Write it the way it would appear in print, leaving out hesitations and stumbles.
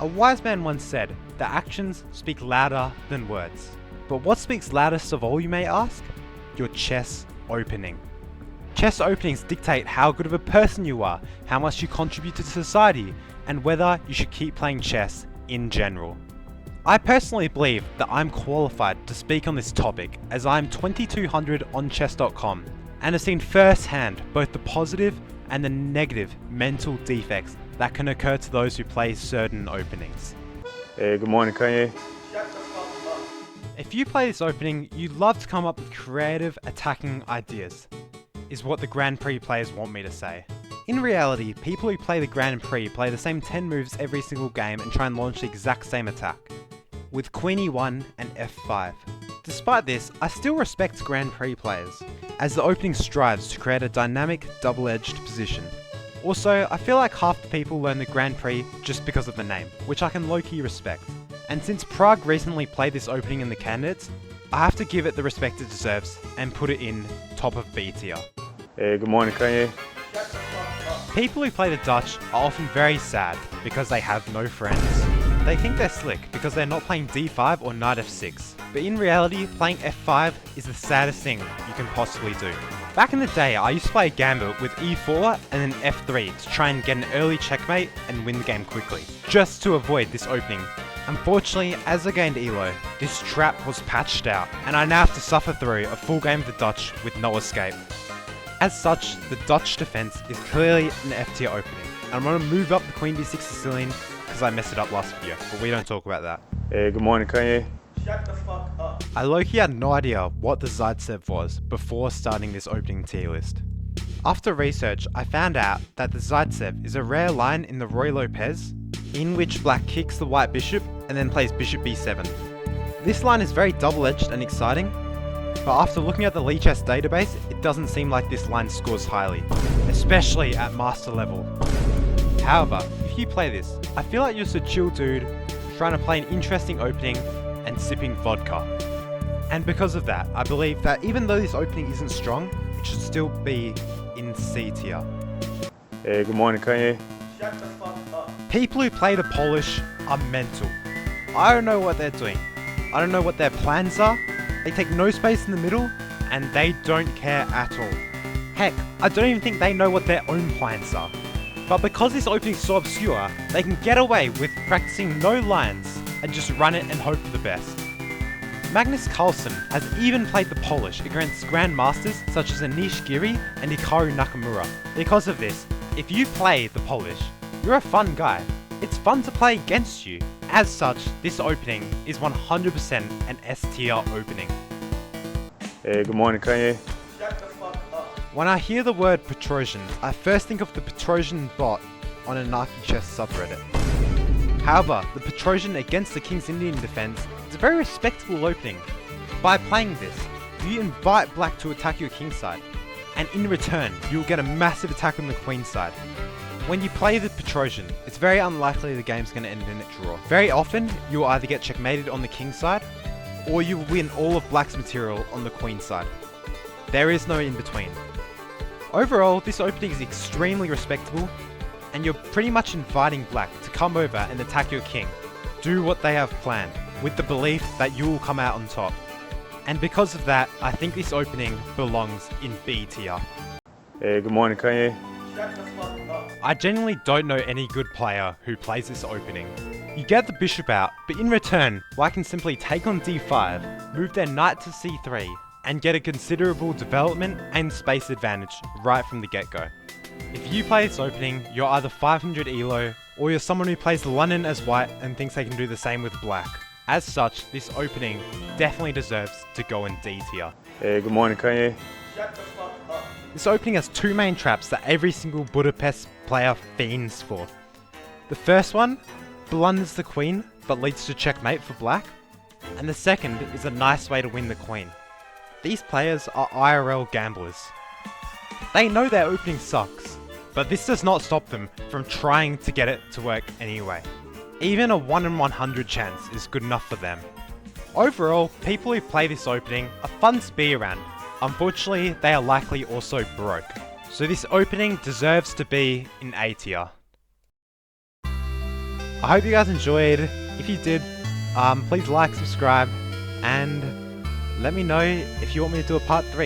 A wise man once said that actions speak louder than words. But what speaks loudest of all, you may ask? Your chess opening. Chess openings dictate how good of a person you are, how much you contribute to society, and whether you should keep playing chess in general. I personally believe that I'm qualified to speak on this topic, as I'm 2200 on chess.com and have seen firsthand both the positive and the negative mental defects that can occur to those who play certain openings. Hey, good morning, Kanye. If you play this opening, you love to come up with creative attacking ideas, is what the Grand Prix players want me to say. In reality, people who play the Grand Prix play the same 10 moves every single game and try and launch the exact same attack, with Queen E1 and F5. Despite this, I still respect Grand Prix players, as the opening strives to create a dynamic, double-edged position. Also, I feel like half the people learn the Grand Prix just because of the name, which I can low-key respect. And since Prague recently played this opening in the candidates, I have to give it the respect it deserves and put it in top of B tier. Hey, good morning, Kanye. People who play the Dutch are often very sad because they have no friends. They think they're slick because they're not playing D5 or Knight F6, but in reality, playing F5 is the saddest thing you can possibly do. Back in the day, I used to play a gambit with E4 and then F3 to try and get an early checkmate and win the game quickly, just to avoid this opening. Unfortunately, as I gained ELO, this trap was patched out, and I now have to suffer through a full game of the Dutch with no escape. As such, the Dutch defense is clearly an F tier opening. I'm going to move up the Queen D6 Sicilian because I messed it up last video, but we don't talk about that. Hey, good morning, Kanye. Shut the fuck up. I low-key had no idea what the Zidv was before starting this opening tier list. After research, I found out that the Zidv is a rare line in the Roy Lopez, in which black kicks the white bishop and then plays bishop b7. This line is very double-edged and exciting, but after looking at the Lichess database, it doesn't seem like this line scores highly, especially at master level. However, if you play this, I feel like you're just a chill dude trying to play an interesting opening and sipping vodka. And because of that, I believe that even though this opening isn't strong, it should still be in C tier. Hey, good morning, Kanye. Shut the fuck up. People who play the Polish are mental. I don't know what they're doing. I don't know what their plans are. They take no space in the middle, and they don't care at all. Heck, I don't even think they know what their own plans are. But because this opening is so obscure, they can get away with practicing no lines and just run it and hope for the best. Magnus Carlsen has even played the Polish against grandmasters such as Anish Giri and Hikaru Nakamura. Because of this, if you play the Polish, you're a fun guy. It's fun to play against you. As such, this opening is 100% an S tier opening. Hey, good morning, Kanye. Shut the fuck up. When I hear the word Patroion, I first think of the Patroion bot on a Nike chess subreddit. However, the Patroion against the King's Indian defense is a very respectable opening. By playing this, you invite black to attack your king side, and in return, you'll get a massive attack on the queen side. When you play the Patroion, it's very unlikely the game's going to end in a draw. Very often, you'll either get checkmated on the king side, or you will win all of black's material on the queen side. There is no in between. Overall, this opening is extremely respectable, and you're pretty much inviting black to come over and attack your king. Do what they have planned, with the belief that you will come out on top. And because of that, I think this opening belongs in B tier. Hey, good morning, Kanye. Shut the fuck up. I genuinely don't know any good player who plays this opening. You get the bishop out, but in return, white can simply take on d5, move their knight to c3, and get a considerable development and space advantage right from the get-go. If you play this opening, you're either 500 ELO, or you're someone who plays London as white and thinks they can do the same with black. As such, this opening definitely deserves to go in D tier. Hey, good morning, Kanye. Shut the fuck up. This opening has two main traps that every single Budapest player fiends for. The first one blunders the queen, but leads to checkmate for black. And the second is a nice way to win the queen. These players are IRL gamblers. They know their opening sucks, but this does not stop them from trying to get it to work anyway. Even a 1 in 100 chance is good enough for them. Overall, people who play this opening are fun to be around. Unfortunately, they are likely also broke. So this opening deserves to be in A tier. I hope you guys enjoyed. If you did, please like, subscribe, and let me know if you want me to do a part 3.